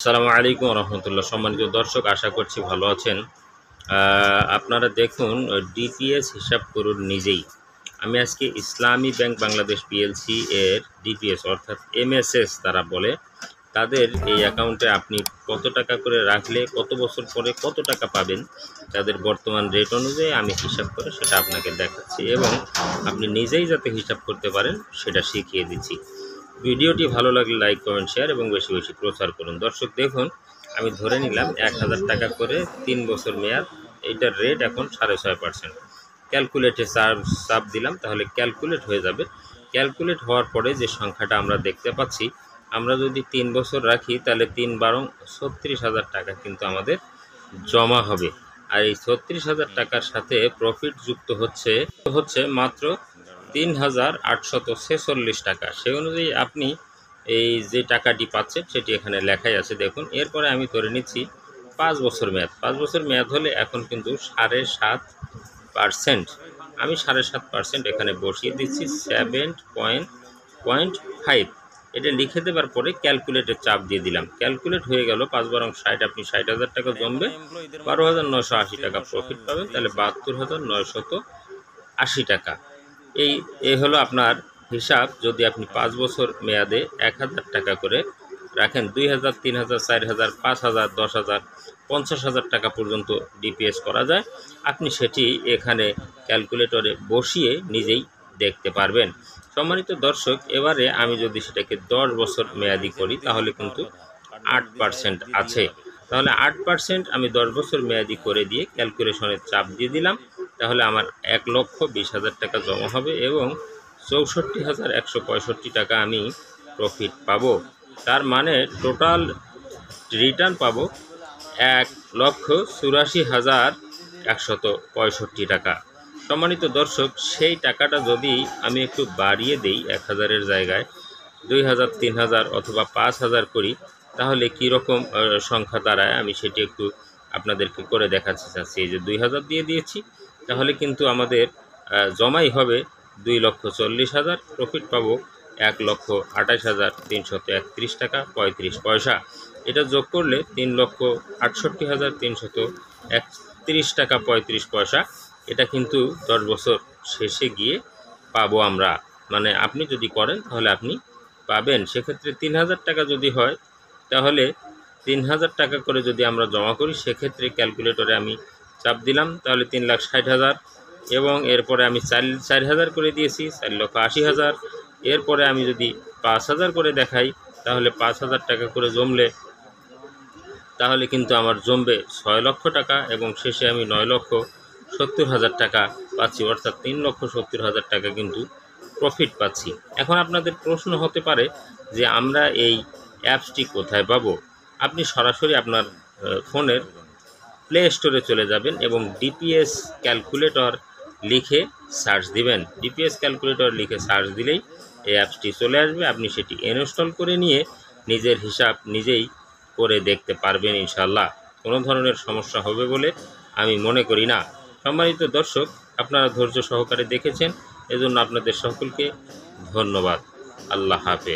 আসসালামু আলাইকুম রহমতুল্লাহ। সম্মানিত দর্শক, আশা করছি ভালো আছেন। আপনারা দেখুন, ডিপিএস হিসাব করুন নিজেই। আমি আজকে ইসলামী ব্যাংক বাংলাদেশ পিএলসি এর ডিপিএস অর্থাৎ এমএসএস তারা বলে, তাদের এই অ্যাকাউন্টে আপনি কত টাকা করে রাখলে কত বছর পরে কত টাকা পাবেন, তাদের বর্তমান রেট অনুযায়ী আমি হিসাব করে সেটা আপনাকে দেখাচ্ছি এবং আপনি নিজেই যাতে হিসাব করতে পারেন সেটা শিখিয়ে দিচ্ছি। ভিডিওটি ভালো লাগলে লাইক, কমেন্ট, শেয়ার এবং বেশি বেশি প্রচার করুন। দর্শক দেখুন, আমি ধরে নিলাম 1000 টাকা করে 3 বছর মেয়াদ। এইটার রেট এখন 6.5%। ক্যালকুলেটে চাপ দিলাম, তাহলে ক্যালকুলেট হয়ে যাবে। ক্যালকুলেট হওয়ার পরে যে সংখ্যাটা আমরা দেখতে পাচ্ছি, আমরা যদি 3 বছর রাখি তাহলে 3 বারং 36,000 টাকা কিন্তু আমাদের জমা হবে। আর এই 36,000 টাকার সাথে প্রফিট যুক্ত হচ্ছে মাত্র 3,846 টাকা। সেই অনুযায়ী আপনি এই যে টাকাটি পাচ্ছেন সেটি এখানে লেখাই আছে, দেখুন। এরপরে আমি ধরে নিচ্ছি 5 বছর মেয়াদ। 5 বছর মেয়াদ হলে এখন কিন্তু 7.5%। আমি 7.5% এখানে বসিয়ে দিচ্ছি 7.5। এটা লিখে দেওয়ার পরে ক্যালকুলেটে চাপ দিয়ে দিলাম। ক্যালকুলেট হয়ে গেল। 5 বারং 60, আপনি 60,000 টাকা জমবে, 12,980 টাকা প্রফিট পাবেন, তাহলে 72,980 টাকা। এই হলো আপনার হিসাব। যদি আপনি 5 বছর মেয়াদে 1000 টাকা করে রাখেন, 2,000, 3,000, 4,000, 5,000, 10,000, 50,000 টাকা পর্যন্ত ডিপিএস করা যায়। আপনি সেটি এখানে ক্যালকুলেটরে বসিয়ে নিজেই দেখতে পারবেন। সম্মানিত দর্শক, এবারে আমি যদি সেটাকে 10 বছর মেয়াদি করি তাহলে কিন্তু 8% আছে। তাহলে 8% আমি 10 বছর মেয়াদি করে দিয়ে ক্যালকুলেশনের চাপ দিয়ে দিলাম, তাহলে আমার 1,20,000 টাকা জমা হবে এবং 64,165 টাকা আমি প্রফিট পাবো। তার মানে টোটাল রিটার্ন পাবো 1,84,165 টাকা। সম্মানিত দর্শক, সেই টাকাটা যদি আমি একটু বাড়িয়ে দেই, 1,000-এর জায়গায় 2,000, 3,000 অথবা 5,000 করি, তাহলে কীরকম সংখ্যা দাঁড়ায় আমি সেটি একটু আপনাদেরকে করে দেখাতে চাচ্ছি। এই যে 2,000 দিয়ে দিয়েছি, তাহলে কিন্তু আমাদের জমাই হবে 2,40,000, প্রফিট পাবো 1,28,331 টাকা 35 পয়সা। এটা যোগ করলে 3,68,331 টাকা 35 পয়সা। এটা কিন্তু 10 বছর শেষে গিয়ে পাবো আমরা। মানে আপনি যদি করেন তাহলে আপনি পাবেন। সেক্ষেত্রে 3,000 টাকা যদি হয়, তাহলে 3,000 টাকা করে যদি আমরা জমা করি, সেক্ষেত্রে ক্যালকুলেটরে আমি চাপ দিলাম, তাহলে 3,60,000 এবং এরপরে আমি 4,000 করে দিয়েছি 4,80,000। এরপরে আমি যদি 5,000 করে দেখাই, তাহলে 5,000 টাকা করে জমলে তাহলে কিন্তু আমার জমবে 6 লক্ষ টাকা এবং শেষে আমি 9,70,000 টাকা পাচ্ছি, অর্থাৎ 3,70,000 টাকা কিন্তু প্রফিট পাচ্ছি। এখন আপনাদের প্রশ্ন হতে পারে যে আমরা এই অ্যাপসটি কোথায় পাবো? আপনি সরাসরি আপনার ফোনের প্লে স্টোরে চলে যাবেন এবং ডিপিএস ক্যালকুলেটর লিখে সার্চ দিবেন। ডিপিএস ক্যালকুলেটর লিখে সার্চ দিলেই এই অ্যাপসটি চলে আসবে। আপনি সেটি ইনস্টল করে নিয়ে নিজের হিসাব নিজেই করে দেখতে পারবেন ইনশাল্লাহ। কোনো ধরনের সমস্যা হবে বলে আমি মনে করি না। সম্মানিত দর্শক, আপনারা ধৈর্য সহকারে দেখেছেন, এজন্য আপনাদের সকলকে ধন্যবাদ। আল্লাহ হাফেজ।